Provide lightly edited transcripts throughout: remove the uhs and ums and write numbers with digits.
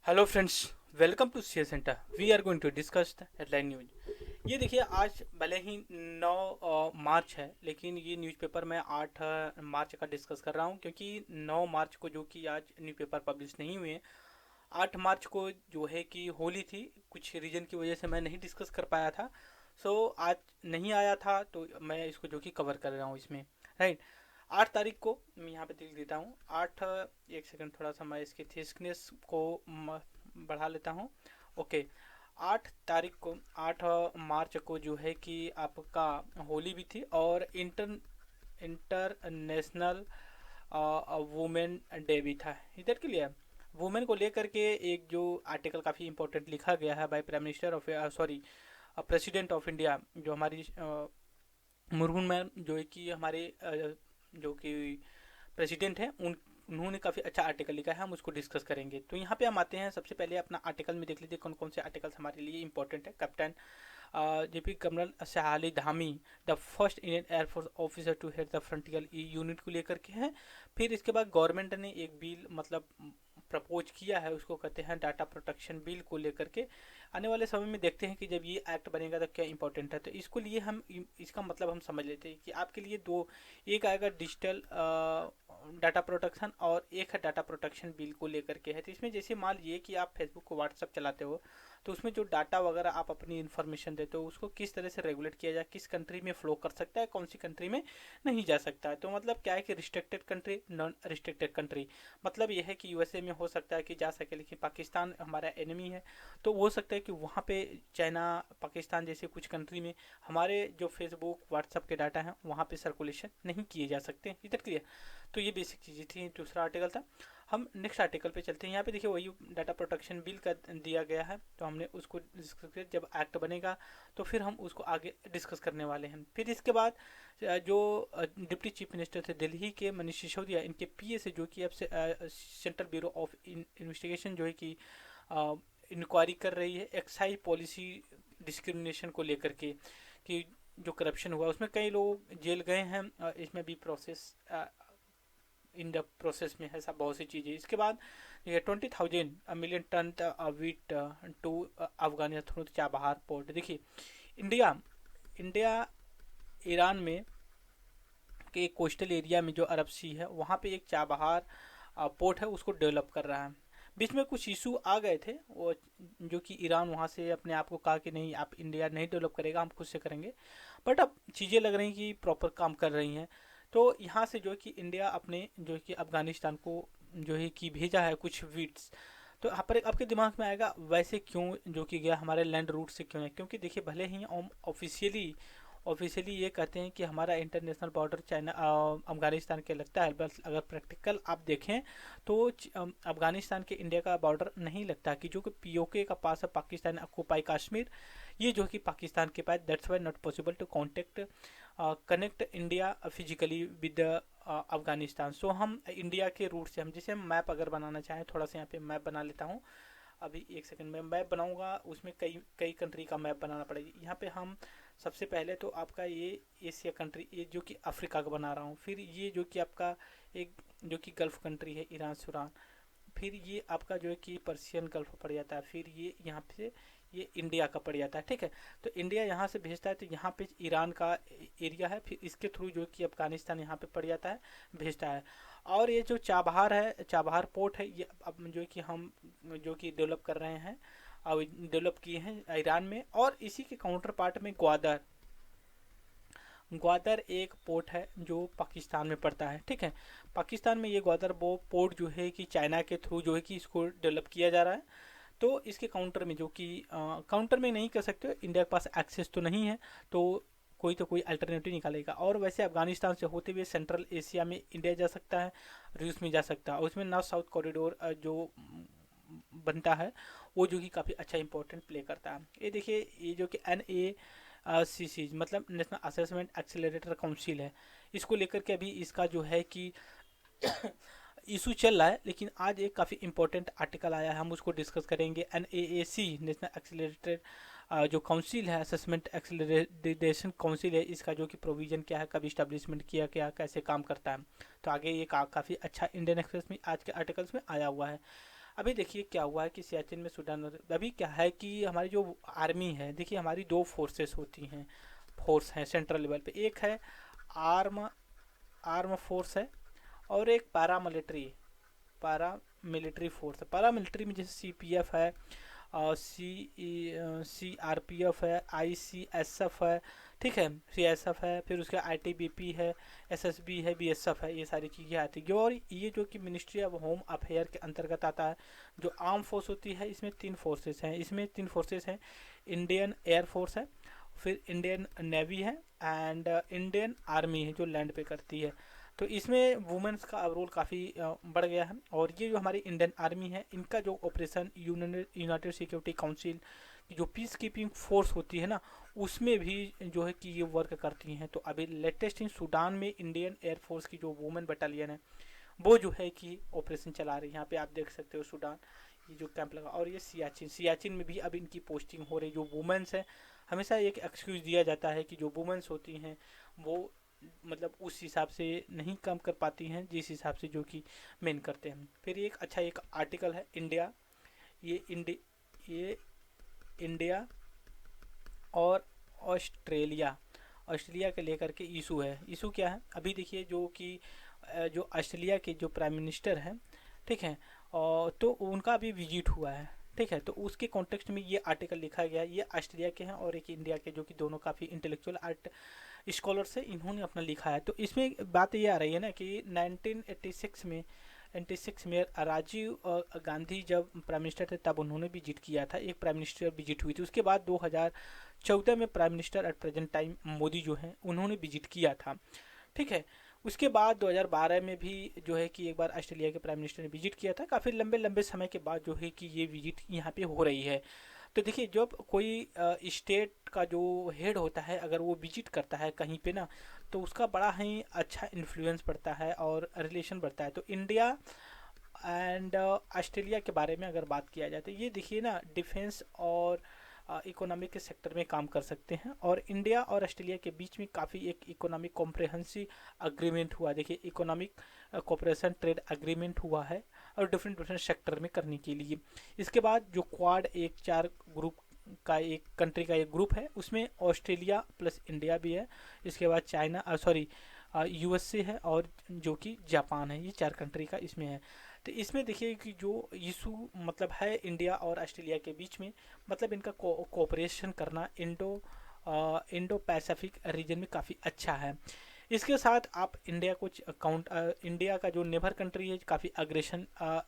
Hello friends, welcome to C centre. We are going to discuss the headline news. ये देखिए, आज भले ही 9 मार्च है, लेकिन ये न्यूज़पेपर मैं 8 मार्च का डिस्कस कर रहा हूँ, क्योंकि 9 मार्च को जो कि आज न्यूज़पेपर पब्लिश नहीं हुए हैं। 8 मार्च को जो है कि होली थी, कुछ रीजन की वजह से मैं नहीं डिस्कस कर पाया था। सो आज नहीं आया था, तो मैं इसको जो कि कवर कर रहा हूँ इसमें। राइट। 8 तारीख को मैं यहाँ पे लिख देता हूँ। आठ, एक सेकंड, थोड़ा सा मैं इसकी थिकनेस को बढ़ा लेता हूँ। ओके। 8 तारीख को, 8 मार्च को जो है कि आपका होली भी थी, और इंटरनेशनल वुमेन डे भी था। इधर के लिए वुमेन को लेकर के एक जो आर्टिकल काफ़ी इंपॉर्टेंट लिखा गया है by prime minister of, sorry, president of India, जो हमारी मुर्मू मैम, जो है कि हमारे जो कि प्रेसिडेंट हैं, उन उन्होंने काफ़ी अच्छा आर्टिकल लिखा है। हम उसको डिस्कस करेंगे। तो यहाँ पे हम आते हैं। सबसे पहले अपना आर्टिकल में देख लीजिए कौन कौन से आर्टिकल्स हमारे लिए इंपॉर्टेंट है। Captain JP colonel Sahali Dhami, the first Indian air force officer to head the frontier unit को लेकर के है। फिर इसके बाद गवर्नमेंट ने एक बिल मतलब प्रपोज किया है, उसको कहते हैं डाटा प्रोटेक्शन बिल को लेकर के। आने वाले समय में देखते हैं कि जब ये एक्ट बनेगा तो क्या इंपॉर्टेंट है। तो इसको लिए हम इसका मतलब हम समझ लेते हैं कि आपके लिए दो, एक आएगा डिजिटल डाटा प्रोटेक्शन, और एक है डाटा प्रोटेक्शन बिल को लेकर के है। तो इसमें जैसे मान लीजिए कि आप फेसबुक को व्हाट्सअप चलाते हो, तो उसमें जो डाटा वगैरह आप अपनी इन्फॉर्मेशन देते हो, उसको किस तरह से रेगुलेट किया जाए, किस कंट्री में फ्लो कर सकता है, कौन सी कंट्री में नहीं जा सकता है। तो मतलब क्या है कि restricted country, non restricted country, मतलब यह है कि यूएसए में हो सकता है कि जा सके, लेकिन पाकिस्तान हमारा एनिमी है, तो हो सकता है कि वहाँ पे चाइना, पाकिस्तान जैसे कुछ कंट्री में हमारे जो फेसबुक व्हाट्सअप के डाटा हैं वहाँ पे सर्कुलेशन नहीं किए जा सकते। इधर क्लियर। तो ये बेसिक चीज़ें थी, दूसरा आर्टिकल था। हम नेक्स्ट आर्टिकल पे चलते हैं। यहाँ पे देखिए वही डाटा प्रोटेक्शन बिल का दिया गया है, तो हमने उसको डिस्कस किया। जब एक्ट बनेगा तो फिर हम उसको आगे डिस्कस करने वाले हैं। फिर इसके बाद जो डिप्टी चीफ मिनिस्टर थे दिल्ली के, मनीष सिसोदिया, इनके पीए से जो कि अब से सेंट्रल ब्यूरो ऑफ इन्वेस्टिगेशन जो है कि इंक्वायरी कर रही है एक्साइज पॉलिसी डिस्क्रिमिनेशन को लेकर के, कि जो करप्शन हुआ उसमें कई लोग जेल गए हैं। इसमें भी प्रोसेस इन द प्रोसेस में है, सब बहुत सी चीज़ें। इसके बाद 20,000 million ton wheat to Afghanistan through Chabahar port. देखिए, इंडिया इंडिया ईरान में के कोस्टल एरिया में जो अरब सी है, वहाँ पे एक चाबहार पोर्ट है, उसको डेवलप कर रहा है। बीच में कुछ इशू आ गए थे, वो जो कि ईरान वहाँ से अपने आप को कहा कि नहीं, आप इंडिया नहीं डेवलप करेगा, हम खुद से करेंगे। बट अब चीज़ें लग रही कि प्रॉपर काम कर रही हैं। तो यहाँ से जो है कि इंडिया अपने जो है कि अफगानिस्तान को जो है कि भेजा है कुछ वीट्स। तो यहाँ पर आपके दिमाग में आएगा वैसे क्यों जो कि गया, हमारे लैंड रूट से क्यों है। क्योंकि देखिए, भले ही हम ऑफिशियली ऑफिशियली ये कहते हैं कि हमारा इंटरनेशनल बॉर्डर चाइना अफगानिस्तान के लगता है, बस अगर प्रैक्टिकल आप देखें तो अफगानिस्तान के इंडिया का बॉर्डर नहीं लगता, कि जो कि पीओके का पास है, पाकिस्तान ऑक्यूपाई कश्मीर, ये जो कि पाकिस्तान के पास। That's why not possible to contact connect India physically with Afghanistan. So हम इंडिया के रूट से, हम जैसे मैप अगर बनाना चाहें, थोड़ा सा यहाँ पे मैप बना लेता हूँ। अभी एक सेकंड में मैप बनाऊंगा, उसमें कई कई कंट्री का मैप बनाना पड़ेगा। यहाँ पे हम सबसे पहले तो आपका ये एशिया कंट्री, ये जो कि अफ्रीका का बना रहा हूँ। फिर ये जो कि आपका एक जो कि गल्फ कंट्री है, ईरान सूरान। फिर ये आपका जो है कि पर्शियन गल्फ पड़ जाता है। फिर ये यहाँ पे ये इंडिया का पड़ जाता है। ठीक है। तो इंडिया यहाँ से भेजता है, तो यहाँ पे ईरान का एरिया है, फिर इसके थ्रू जो कि अफगानिस्तान यहाँ पे पड़ जाता है, भेजता है। और ये जो चाबहार है, चाबहार पोर्ट है, ये अब जो कि हम जो कि डेवलप कर रहे हैं, अब डेवलप किए हैं ईरान में। और इसी के काउंटर पार्ट में ग्वादर, ग्वादर एक पोर्ट है जो पाकिस्तान में पड़ता है। ठीक है। पाकिस्तान में ये ग्वादर वो पोर्ट जो है कि चाइना के थ्रू जो है कि इसको डेवलप किया जा रहा है। तो इसके काउंटर में जो कि काउंटर में नहीं कर सकते, इंडिया के पास एक्सेस तो नहीं है, तो कोई अल्टरनेटिव निकालेगा। और वैसे अफगानिस्तान से होते हुए सेंट्रल एशिया में इंडिया जा सकता है, रूस में जा सकता है, और उसमें नॉर्थ साउथ कॉरिडोर जो बनता है, वो जो कि काफ़ी अच्छा इंपॉर्टेंट प्ले करता है। ये देखिए, ये जो कि NACC मतलब नेशनल असेसमेंट एक्सेलरेटर काउंसिल है, इसको लेकर के अभी इसका जो है कि इशू चल रहा है। लेकिन आज एक काफ़ी इंपॉर्टेंट आर्टिकल आया है, हम उसको डिस्कस करेंगे। NAAC नेशनल एक्सेलरेटेड जो काउंसिल है, असेसमेंट एक्सेलरेशन काउंसिल है, इसका जो कि प्रोविजन क्या है, कब इस्टेब्लिशमेंट किया गया, कैसे काम करता है। तो आगे ये काफ़ी अच्छा इंडियन एक्सप्रेस में आज के आर्टिकल्स में आया हुआ है। अभी देखिए क्या हुआ है कि सियाचिन में सूडान अभी क्या है कि हमारी जो आर्मी है, देखिए हमारी दो फोर्सेस होती हैं, फोर्स हैं सेंट्रल लेवल पे। एक है आर्म आर्म फोर्स है, और एक पारा मिलिट्री फोर्स है। पारा मिलिट्री में जैसे सीपीएफ है, सीआरपीएफ है, आईसीएसएफ है, ठीक है, सीएसएफ है, फिर उसके आईटीबीपी है, एसएसबी है, बीएसएफ है, ये सारी चीज़ें आती है। और ये जो कि मिनिस्ट्री ऑफ होम अफेयर के अंतर्गत आता है। जो आर्म फोर्स होती है इसमें तीन फोर्सेस हैं। इंडियन एयर फोर्स है, फिर इंडियन नेवी है, एंड इंडियन आर्मी है जो लैंड पे करती है। तो इसमें वुमेन्स का रोल काफ़ी बढ़ गया है। और ये जो हमारी इंडियन आर्मी है, इनका जो ऑपरेशन यूनाइटेड सिक्योरिटी काउंसिल की जो पीस कीपिंग फोर्स होती है ना, उसमें भी जो है कि ये वर्क करती हैं। तो अभी लेटेस्ट इन सूडान में इंडियन एयरफोर्स की जो वुमेन बटालियन है, वो जो है कि ऑपरेशन चला रही है। यहाँ पे आप देख सकते हो सूडान, ये जो कैंप लगा। और ये सियाचिन में भी अब इनकी पोस्टिंग हो रही। जो वुमेन्स है, हमेशा एक एक्सक्यूज दिया जाता है कि जो वुमेन्स होती हैं वो मतलब उस हिसाब से नहीं काम कर पाती हैं जिस हिसाब से जो कि मेन करते हैं। फिर एक आर्टिकल है इंडिया, ये इंडि ये इंडिया और ऑस्ट्रेलिया ऑस्ट्रेलिया के लेकर के इशू है। इशू क्या है, अभी देखिए जो कि जो ऑस्ट्रेलिया के जो प्राइम मिनिस्टर हैं, ठीक है, और तो उनका अभी विजिट हुआ है, ठीक है। तो उसके कॉन्टेक्स्ट में ये आर्टिकल लिखा गया। ये ऑस्ट्रेलिया के हैं और एक इंडिया के, जो कि दोनों काफ़ी इंटेलेक्चुअल आर्ट स्कॉलर्स है, इन्होंने अपना लिखा है। तो इसमें बात ये आ रही है ना कि 1986 में राजीव गांधी जब प्राइम मिनिस्टर थे तब उन्होंने विजिट किया था, एक प्राइम मिनिस्टर विजिट हुई थी। उसके बाद 2014 में prime minister at present time Modi जो है उन्होंने विजिट किया था, ठीक है। उसके बाद 2012 में भी जो है कि एक बार ऑस्ट्रेलिया के प्राइम मिनिस्टर ने विजिट किया था। काफ़ी लंबे लंबे समय के बाद जो है कि ये विजिट यहाँ पे हो रही है। तो देखिए जब कोई स्टेट का जो हेड होता है अगर वो विजिट करता है कहीं पे ना, तो उसका बड़ा ही अच्छा इन्फ्लुएंस पड़ता है और रिलेशन बढ़ता है। तो इंडिया एंड ऑस्ट्रेलिया के बारे में अगर बात किया जाए तो ये देखिए ना, डिफेंस और इकोनॉमिक के सेक्टर में काम कर सकते हैं। और इंडिया और ऑस्ट्रेलिया के बीच में काफ़ी एक इकोनॉमिक कॉम्प्रहेंसिव अग्रीमेंट हुआ। देखिए इकोनॉमिक कोऑपरेशन ट्रेड अग्रीमेंट हुआ है और डिफरेंट डिफरेंट सेक्टर में करने के लिए। इसके बाद जो क्वाड एक चार ग्रुप का एक कंट्री का एक ग्रुप है, उसमें ऑस्ट्रेलिया प्लस इंडिया भी है। इसके बाद चाइना यूएसए है और जो कि जापान है, ये चार कंट्री का इसमें है। तो इसमें देखिए कि जो इशू मतलब है इंडिया और ऑस्ट्रेलिया के बीच में, मतलब इनका कोऑपरेशन करना इंडो पैसिफिक रीजन में काफ़ी अच्छा है। इसके साथ आप इंडिया का जो नेबर कंट्री है काफ़ी अग्रेशन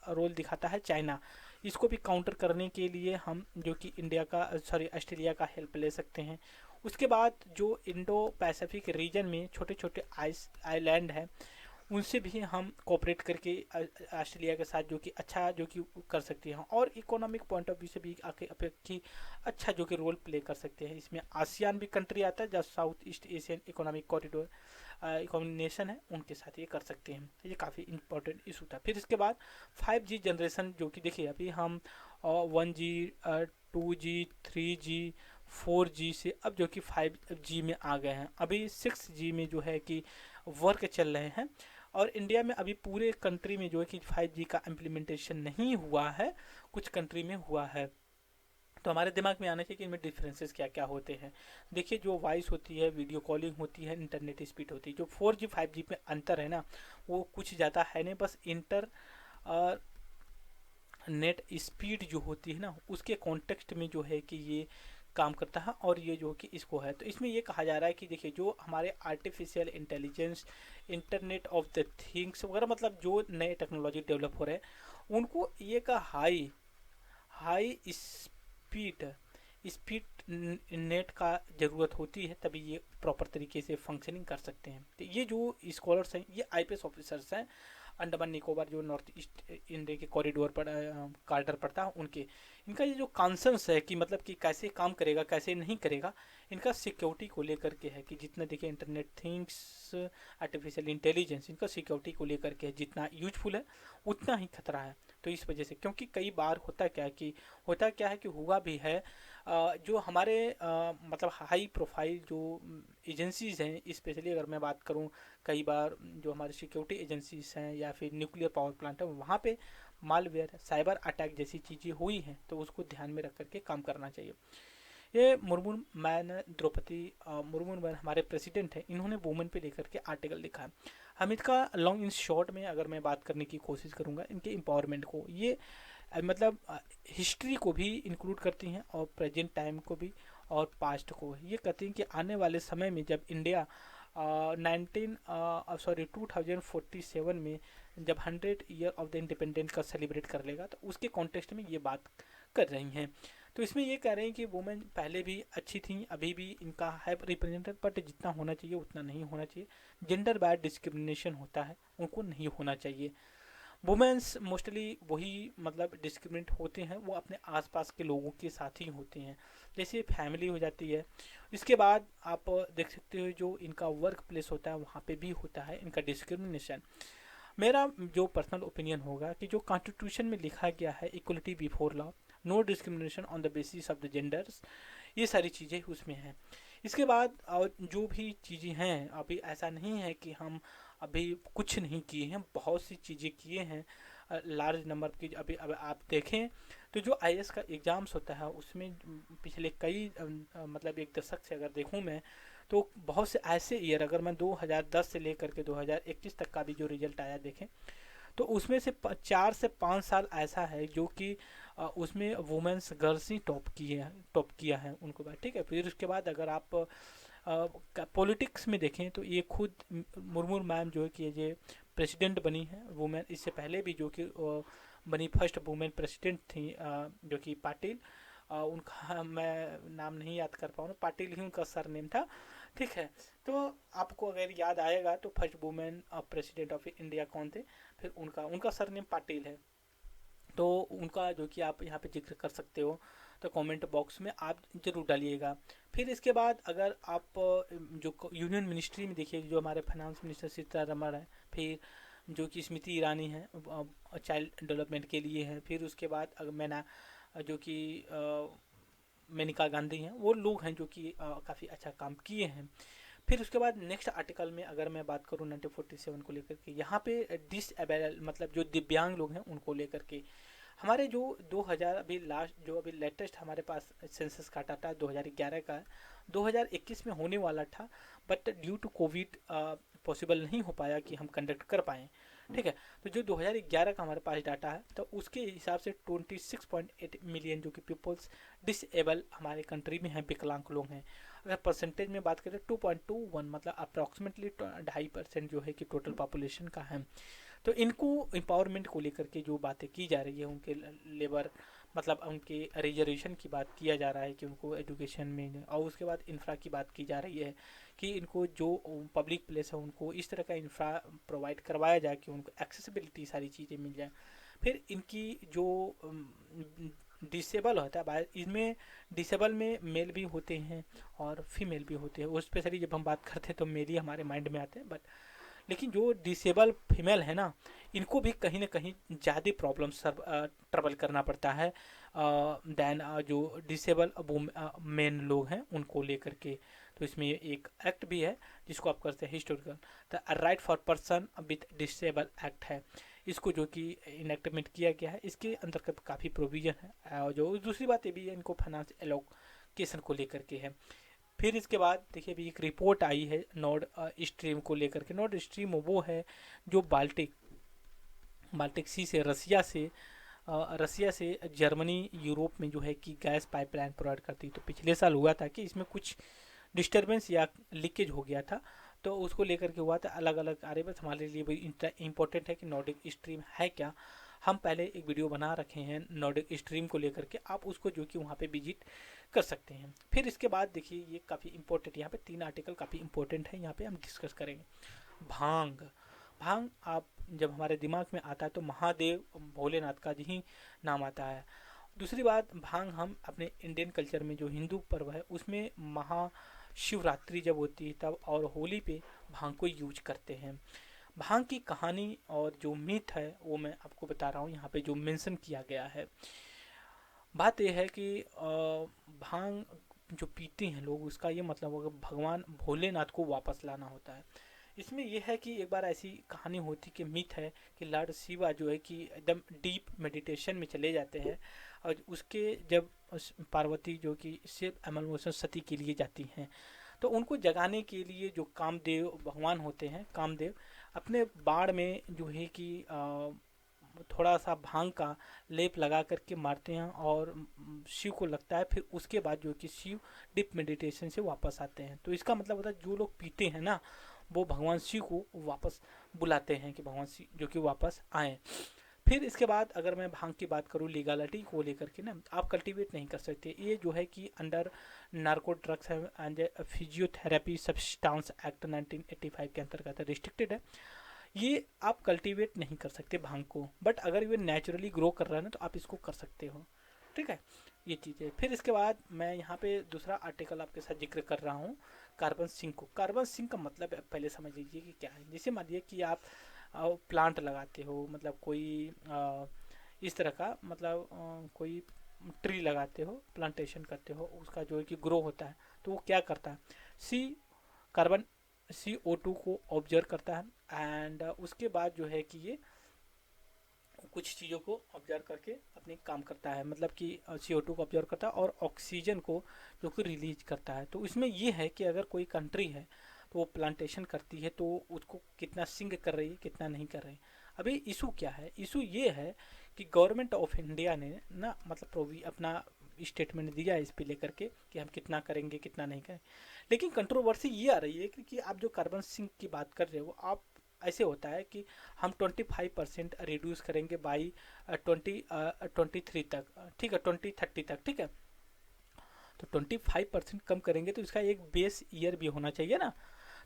रोल दिखाता है चाइना। इसको भी काउंटर करने के लिए हम जो कि ऑस्ट्रेलिया का हेल्प ले सकते हैं। उसके बाद जो इंडो पैसिफिक रीजन में छोटे छोटे आइलैंड हैं, उनसे भी हम कोऑपरेट करके ऑस्ट्रेलिया के साथ जो कि अच्छा जो कि कर सकते हैं। और इकोनॉमिक पॉइंट ऑफ व्यू से भी आके अपेक्षी अच्छा जो कि रोल प्ले कर सकते हैं। इसमें आसियान भी कंट्री आता है, जो south east Asian economic corridor इकोनॉमिनेशन है, उनके साथ ये कर सकते हैं। ये काफ़ी इंपॉर्टेंट इशू था। फिर इसके बाद 5G जनरेशन, जो कि देखिए अभी हम 1G 2G 3G 4G से अब जो कि 5G में आ गए हैं। अभी 6G में जो है कि वर्क चल रहे हैं। और इंडिया में अभी पूरे कंट्री में जो है कि 5G का इम्प्लीमेंटेशन नहीं हुआ है, कुछ कंट्री में हुआ है। तो हमारे दिमाग में आना चाहिए कि इनमें डिफरेंसेस क्या क्या होते हैं। देखिए जो वॉइस होती है, वीडियो कॉलिंग होती है, इंटरनेट स्पीड होती है। जो 4G 5G में अंतर है ना, वो कुछ ज़्यादा है नहीं, बस नेट स्पीड जो होती है ना, उसके कॉन्टेक्स्ट में जो है कि ये काम करता है। और ये जो कि इसको है, तो इसमें ये कहा जा रहा है कि देखिए जो हमारे artificial intelligence, internet of the things वगैरह, मतलब जो नए टेक्नोलॉजी डेवलप हो रहे हैं, उनको ये का हाई स्पीड स्पीड नेट का ज़रूरत होती है, तभी ये प्रॉपर तरीके से फंक्शनिंग कर सकते हैं। तो ये जो स्कॉलर्स हैं, ये आईपीएस ऑफिसर्स हैं, अंडमान निकोबार जो नॉर्थ ईस्ट इंडिया के कॉरिडोर पर कार्टर पड़ता है उनके। इनका ये जो कॉन्सर्न्स है कि मतलब कि कैसे काम करेगा कैसे नहीं करेगा, इनका सिक्योरिटी को लेकर के है। कि जितना देखिए इंटरनेट थिंग्स, आर्टिफिशियल इंटेलिजेंस, इनका सिक्योरिटी को लेकर के जितना यूजफुल है उतना ही खतरा है। तो इस वजह से, क्योंकि कई बार होता क्या है कि हुआ भी है, जो हमारे मतलब हाई प्रोफाइल जो एजेंसीज़ हैं, स्पेशली अगर मैं बात करूं, कई बार जो हमारी सिक्योरिटी एजेंसीज हैं या फिर न्यूक्लियर पावर प्लांट है, वहाँ पे मालवेयर, साइबर अटैक जैसी चीज़ें हुई हैं, तो उसको ध्यान में रख करके काम करना चाहिए। ये मुर्मू मैन, द्रौपदी मुर्मू मैन हमारे प्रेसिडेंट हैं, इन्होंने वुमेन पे लेकर के आर्टिकल लिखा है। हम इसका लॉन्ग इन शॉर्ट में अगर मैं बात करने की कोशिश करूँगा इनके एम्पावरमेंट को, ये मतलब हिस्ट्री को भी इंक्लूड करती हैं और प्रेजेंट टाइम को भी और पास्ट को। ये कहती हैं कि आने वाले समय में जब इंडिया 2047 में जब 100 ईयर ऑफ द इंडिपेंडेंस का सेलिब्रेट कर लेगा, तो उसके कॉन्टेक्स्ट में ये बात कर रही हैं। तो इसमें ये कह रहे हैं कि वुमेन पहले भी अच्छी थी, अभी भी इनका है रिप्रेजेंटेड, बट जितना होना चाहिए उतना नहीं होना चाहिए। जेंडर बाय डिस्क्रिमिनेशन होता है, उनको नहीं होना चाहिए। वुमेन्स मोस्टली वही मतलब डिस्क्रिमिनेट होते हैं, वो अपने आसपास के लोगों के साथ ही होते हैं, जैसे फैमिली हो जाती है। इसके बाद आप देख सकते हो जो इनका वर्क प्लेस होता है वहाँ पे भी होता है इनका डिस्क्रिमिनेशन। मेरा जो पर्सनल ओपिनियन होगा कि जो कॉन्स्टिट्यूशन में लिखा गया है equality before law, no discrimination on the basis of the genders, ये सारी चीज़ें उसमें हैं। इसके बाद और जो भी चीज़ें हैं, अभी ऐसा नहीं है कि हम अभी कुछ नहीं किए हैं, बहुत सी चीज़ें किए हैं लार्ज नंबर की। अभी अब आप देखें तो जो आईएएस का एग्ज़ाम्स होता है उसमें पिछले कई मतलब एक दशक से अगर देखूं मैं, तो बहुत से ऐसे ईयर, अगर मैं 2010 से लेकर के 2021 तक का भी जो रिजल्ट आया देखें, तो उसमें से 4 से 5 साल ऐसा है जो कि उसमें वुमेन्स गर्ल्स ही टॉप किया है उनको बात, ठीक है। फिर उसके बाद अगर आप पॉलिटिक्स में देखें तो ये खुद मुर्मू मैम जो है कि ये प्रेसिडेंट बनी है वुमेन, इससे पहले भी जो कि बनी फर्स्ट वुमेन प्रेसिडेंट थी जो कि पाटिल, उनका मैं नाम नहीं याद कर पाऊँ, पाटिल ही उनका सर नेम था, ठीक है। तो आपको अगर याद आएगा तो first women president of India कौन थे, फिर उनका उनका सर नेम पाटिल है, तो उनका जो कि आप यहाँ पे जिक्र कर सकते हो, तो कमेंट बॉक्स में आप जरूर डालिएगा। फिर इसके बाद अगर आप जो यूनियन मिनिस्ट्री में देखिए, जो हमारे फाइनेंस मिनिस्टर सीतारमण है, फिर जो कि स्मृति ईरानी है चाइल्ड डेवलपमेंट के लिए है, फिर उसके बाद अगर मैंने जो कि मेनका गांधी हैं, वो लोग हैं जो कि काफ़ी अच्छा काम किए हैं। फिर उसके बाद नेक्स्ट आर्टिकल में अगर मैं बात करूँ 1947 को लेकर के, यहाँ पे डिसएबल मतलब जो दिव्यांग लोग हैं उनको लेकर के हमारे जो 2000 अभी लास्ट जो अभी लेटेस्ट हमारे पास सेंसस का डाटा 2011 का है, 2021 में होने वाला था, but due to Covid possible नहीं हो पाया कि हम कंडक्ट कर पाएँ, ठीक है। तो जो 2011 का हमारे पास डाटा है, तो उसके हिसाब से 26.8 मिलियन जो कि पीपल्स डिसेबल हमारे कंट्री में हैं, विकलांग लोग हैं। अगर परसेंटेज में बात करें 2.21 मतलब अप्रॉक्सीमेटली 2.5% जो है कि टोटल पॉपुलेशन का है। तो इनको एम्पावरमेंट को लेकर के जो बातें की जा रही है, उनके लेबर मतलब उनके रिजर्वेशन की बात किया जा रहा है कि उनको एजुकेशन में, और उसके बाद इंफ्रा की बात की जा रही है कि इनको जो पब्लिक प्लेस है उनको इस तरह का इंफ्रा प्रोवाइड करवाया जाए कि उनको एक्सेसिबिलिटी सारी चीज़ें मिल जाए। फिर इनकी जो डिसेबल होता है, इसमें डिसेबल में मेल भी होते हैं और फीमेल भी होते हैं, वो स्पेशली जब हम बात करते हैं तो मेल ही हमारे माइंड में आते हैं, बट लेकिन जो डिसेबल फीमेल है ना, इनको भी कहीं ना कहीं ज़्यादा प्रॉब्लम ट्रबल करना पड़ता है दैन जो डिसेबल मेन लोग हैं उनको लेकर के। तो इसमें एक एक्ट भी है जिसको आप करते हैं historical, the right for person with disable act है, इसको जो कि इनेक्टमेंट किया गया है, इसके अंतर्गत काफ़ी प्रोविजन है। और जो दूसरी बात ये भी है, इनको फाइनेंस एलोकेशन को लेकर के है। फिर इसके बाद देखिए अभी एक रिपोर्ट आई है नॉर्ड स्ट्रीम को लेकर के। नॉर्ड स्ट्रीम वो है जो बाल्टिक सी से रसिया से जर्मनी यूरोप में जो है कि गैस पाइपलाइन प्रोवाइड करती। तो पिछले साल हुआ था कि इसमें कुछ डिस्टर्बेंस या लीकेज हो गया था, तो उसको लेकर के हुआ था। अलग अलग आ रहे, बस हमारे लिए भी इम्पोर्टेंट है कि नॉर्डिक स्ट्रीम है क्या। हम पहले एक वीडियो बना रखे हैं नॉर्डिक स्ट्रीम को लेकर के, आप उसको जो कि वहाँ पे विजिट कर सकते हैं। फिर इसके बाद देखिए ये काफ़ी इंपॉर्टेंट, यहाँ पे 3 आर्टिकल काफ़ी इंपॉर्टेंट है, यहाँ पे हम डिस्कस करेंगे। भांग भांग आप जब हमारे दिमाग में आता है तो महादेव भोलेनाथ का ही नाम आता है। दूसरी बात, भांग हम अपने इंडियन कल्चर में जो हिंदू पर्व है उसमें महाशिवरात्रि जब होती है तब और होली पे भांग को यूज करते हैं। भांग की कहानी और जो मिथ है वो मैं आपको बता रहा हूँ, यहाँ पे जो मेंशन किया गया है। बात यह है कि भांग जो पीते हैं लोग, उसका ये मतलब होगा भगवान भोलेनाथ को वापस लाना होता है। इसमें यह है कि एक बार ऐसी कहानी होती कि मिथ है कि लॉर्ड शिवा जो है कि एकदम डीप मेडिटेशन में चले जाते हैं, और उसके जब पार्वती जो कि शिव एमलमोशन सती के लिए जाती हैं, तो उनको जगाने के लिए जो कामदेव भगवान होते हैं, कामदेव अपने बाण में जो है कि थोड़ा सा भांग का लेप लगा करके मारते हैं, और शिव को लगता है। फिर उसके बाद जो कि शिव डीप मेडिटेशन से वापस आते हैं। तो इसका मतलब होता है जो लोग पीते हैं ना, वो भगवान शिव को वापस बुलाते हैं कि भगवान शिव जो कि वापस आए। फिर इसके बाद अगर मैं भांग की बात करूँ लीगलिटी को लेकर के ना, आप कल्टीवेट नहीं कर सकते। ये जो है कि under narco drugs and physiotherapy substance act 1985 के अंतर्गत रिस्ट्रिक्टेड है। ये आप कल्टीवेट नहीं कर सकते भांग को, बट अगर ये नेचुरली ग्रो कर रहा है ना, तो आप इसको कर सकते हो। ठीक है, ये चीज़ है। फिर इसके बाद मैं यहाँ पे दूसरा आर्टिकल आपके साथ जिक्र कर रहा हूँ, कार्बन सिंक को। कार्बन सिंक का मतलब पहले समझ लीजिए कि क्या है। जैसे मान लीजिए कि आप प्लांट लगाते हो, मतलब कोई इस तरह का, मतलब कोई ट्री लगाते हो, प्लांटेशन करते हो, उसका जो है कि ग्रो होता है, तो वो क्या करता है, सी कार्बन CO2 को ऑब्जर्व करता है, एंड उसके बाद जो है कि ये कुछ चीज़ों को ऑब्जर्व करके अपने काम करता है, मतलब कि CO2 को ऑब्जर्व करता है और ऑक्सीजन को जो कि रिलीज करता है। तो इसमें ये है कि अगर कोई कंट्री है तो वो प्लांटेशन करती है, तो उसको कितना सिंक कर रही है, कितना नहीं कर रही है। अभी इशू क्या है, इशू ये है कि गवर्नमेंट ऑफ इंडिया ने ना, मतलब प्रोवी अपना स्टेटमेंट दिया है इस पे लेकर के कि हम कितना करेंगे कितना नहीं करेंगे। लेकिन कंट्रोवर्सी ये आ रही है कि आप जो कार्बन सिंक की बात कर रहे हो, आप ऐसे होता है कि हम 25% रिड्यूस करेंगे बाई 2023 तक, ठीक है, 2030 तक, ठीक है। तो 25% कम करेंगे, तो इसका एक बेस ईयर भी होना चाहिए ना।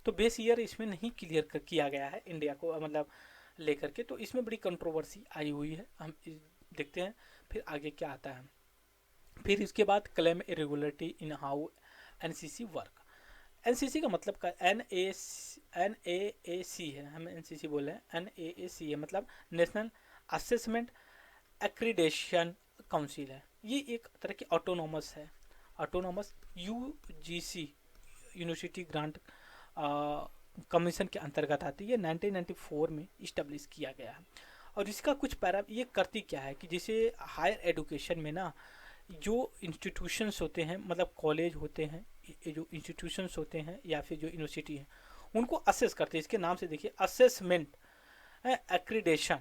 तो बेस ईयर इसमें नहीं क्लियर किया गया है इंडिया को, मतलब लेकर के। तो इसमें बड़ी कंट्रोवर्सी आई हुई है, हम देखते हैं फिर आगे क्या आता है। फिर इसके बाद claim irregularity in how NCC work. NCC का मतलब का NAAC है, हम NCC बोले हैं, NAAC है मतलब नेशनल असेसमेंट एक्रीडेशन काउंसिल है। ये एक तरह की ऑटोनोमस है, autonomous UGC university grant commission के अंतर्गत आती है। 1994 में इस्टेब्लिश किया गया है। और इसका कुछ पैरा ये करती क्या है कि जैसे हायर एजुकेशन में ना, जो इंस्टीट्यूशंस होते हैं, मतलब कॉलेज होते हैं, जो इंस्टीट्यूशंस होते हैं या फिर जो यूनिवर्सिटी है, उनको असेस करते हैं। इसके नाम से देखिए, असेसमेंट एक्रीडेशन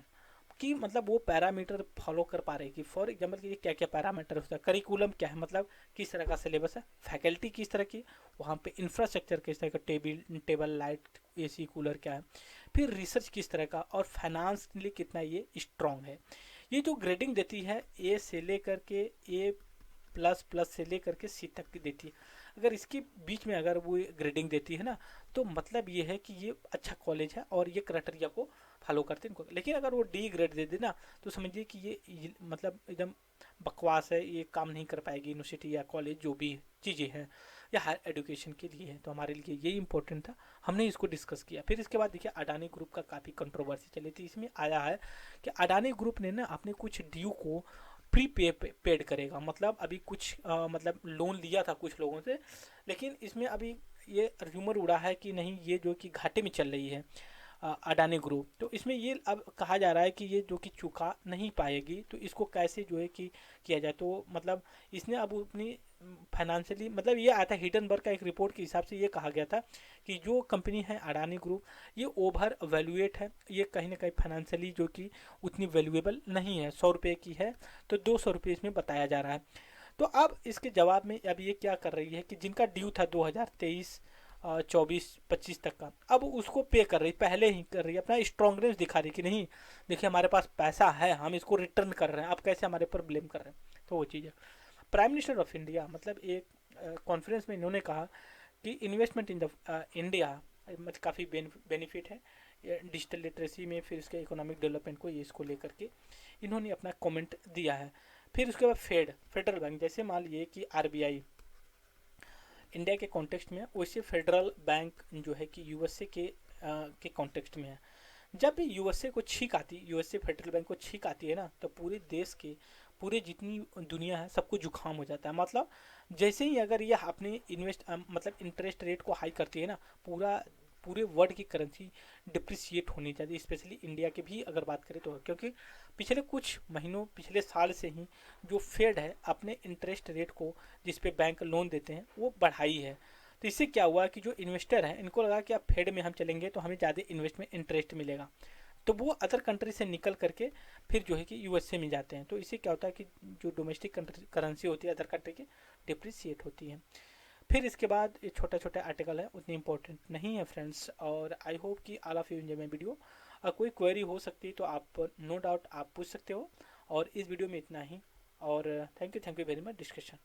कि मतलब वो पैरामीटर फॉलो कर पा रहे हैं कि फॉर एग्जाम्पल कि क्या क्या पैरामीटर होता है, करिकुलम क्या है, मतलब किस तरह का सिलेबस है, फैकल्टी किस तरह की, वहाँ पे इंफ्रास्ट्रक्चर किस तरह का, टेबल लाइट AC कूलर क्या है, फिर रिसर्च किस तरह का, और फाइनेंशियली कितना ये स्ट्रॉन्ग है। ये जो ग्रेडिंग देती है A से लेकर के A++ से लेकर के C तक की देती है। अगर इसके बीच में अगर वो ग्रेडिंग देती है ना, तो मतलब ये है कि ये अच्छा कॉलेज है और ये क्राइटेरिया को फॉलो करते हैं इनको। लेकिन अगर वो D ग्रेड दे दे ना, तो समझिए कि ये मतलब एकदम बकवास है, ये काम नहीं कर पाएगी यूनिवर्सिटी या कॉलेज जो भी चीज़ें हैं, या हायर एजुकेशन के लिए है। तो हमारे लिए यही इंपॉर्टेंट था, हमने इसको डिस्कस किया। फिर इसके बाद देखिए, अडानी ग्रुप का काफ़ी कंट्रोवर्सी चली थी। इसमें आया है कि अडानी ग्रुप ने ना अपने कुछ ड्यू को प्री पेड करेगा, मतलब अभी कुछ मतलब लोन लिया था कुछ लोगों से, लेकिन इसमें अभी ये र्यूमर उड़ा है कि नहीं, ये जो कि घाटे में चल रही है अडानी ग्रुप। तो इसमें ये अब कहा जा रहा है कि ये जो कि चुका नहीं पाएगी, तो इसको कैसे जो है कि किया जाए। तो मतलब इसने अब अपनी फाइनेंशियली, मतलब ये आया था हिडनबर्ग का एक रिपोर्ट के हिसाब से, ये कहा गया था कि जो कंपनी है अडानी ग्रुप, ये ओवर वैल्यूएट है, ये कहीं ना कहीं फाइनेंशियली जो कि उतनी वैल्यूएबल नहीं है। 100 रुपये की है तो 200 रुपये इसमें बताया जा रहा है। तो अब इसके जवाब में अब ये क्या कर रही है कि जिनका ड्यू था 2023 24-25 तक का, अब उसको पे कर रही, पहले ही कर रही, अपना स्ट्रॉन्गनेस दिखा रही कि नहीं देखिए हमारे पास पैसा है, हम इसको रिटर्न कर रहे हैं, आप कैसे हमारे ऊपर ब्लेम कर रहे हैं। तो वो चीज़ है। प्राइम मिनिस्टर ऑफ इंडिया मतलब एक कॉन्फ्रेंस में इन्होंने कहा कि इन्वेस्टमेंट इन द इंडिया मतलब काफ़ी बेनिफिट है डिजिटल लिटरेसी में, फिर इसके इकोनॉमिक डेवलपमेंट को, ये इसको लेकर के इन्होंने अपना कमेंट दिया है। फिर उसके बाद फेडरल बैंक, जैसे मान लीजिए कि RBI इंडिया के कॉन्टेक्स्ट में है, वैसे फेडरल बैंक जो है कि USA के कॉन्टेक्स्ट में है। जब भी USA को छींक आती, USA फेडरल बैंक को छींक आती है ना, तो पूरे देश के पूरे जितनी दुनिया है सबको जुकाम हो जाता है। मतलब जैसे ही अगर ये अपने मतलब इंटरेस्ट रेट को हाई करती है ना, पूरा पूरे वर्ल्ड की करेंसी डिप्रिसिएट होनी चाहिए, स्पेशली इंडिया की भी अगर बात करें तो। क्योंकि पिछले कुछ महीनों, पिछले साल से ही जो फेड है अपने इंटरेस्ट रेट को, जिस पे बैंक लोन देते हैं, वो बढ़ाई है। तो इससे क्या हुआ कि जो इन्वेस्टर हैं इनको लगा कि अब फेड में हम चलेंगे तो हमें ज़्यादा इन्वेस्टमेंट इंटरेस्ट मिलेगा, तो वो अदर कंट्री से निकल करके फिर जो है कि यूएसए में जाते हैं। तो इससे क्या होता है कि जो डोमेस्टिक करेंसी होती है अदर कंट्री की, डिप्रिसिएट होती है। फिर इसके बाद ये छोटा छोटा आर्टिकल है, उतनी इंपॉर्टेंट नहीं है फ्रेंड्स। और आई होप कि all of you enjoy my video. कोई क्वेरी हो सकती है तो आप नो डाउट आप पूछ सकते हो। और इस वीडियो में इतना ही। और thank you very much discussion.